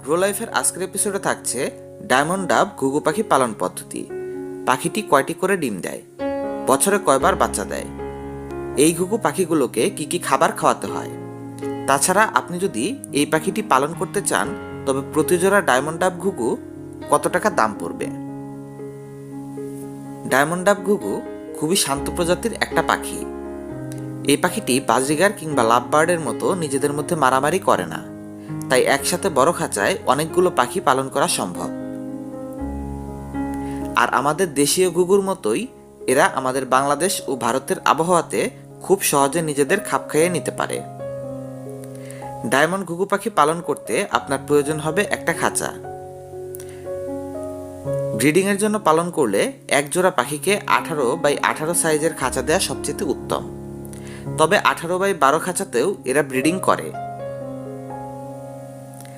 Grow লাইফের আজকের এপিসোডে থাকছে ডায়মন্ড ডাব ঘুঘু পাখি পালন পদ্ধতি। পাখিটি কয়টি করে ডিম দেয়, বছরে কয়বার বাচ্চা দেয়, এই ঘুঘু পাখিগুলোকে কি কি খাবার খাওয়াতে হয়। তাছাড়া আপনি যদি এই পাখিটি পালন করতে চান তবে প্রতি জোড়া ডায়মন্ড ডাব ঘুঘু কত টাকা দাম পড়বে। ডায়মন্ড ডাব ঘুঘু খুবই শান্ত প্রজাতির একটা পাখি। এই পাখিটি বাজরিগার কিংবা লাভ বার্ডের মতো নিজেদের মধ্যে মারামারি করে না, তাই একসাথে বড় খাঁচায় অনেকগুলো পাখি পালন করা সম্ভব। আর আমাদের দেশীয় ঘুঘুর মতোই এরা আমাদের বাংলাদেশ ও ভারতের আবহাওয়াতে খুব সহজে নিজেদের খাপ খাইয়ে নিতে পারে। ডায়মন্ড ঘুঘু পাখি পালন করতে আপনার প্রয়োজন হবে একটা খাঁচা। ব্রিডিংয়ের জন্য পালন করলে এক জোড়া পাখিকে 18x18 সাইজের খাঁচা দেওয়া সবচেয়ে উত্তম। তবে 18x12 খাঁচাতেও এরা ব্রিডিং করে।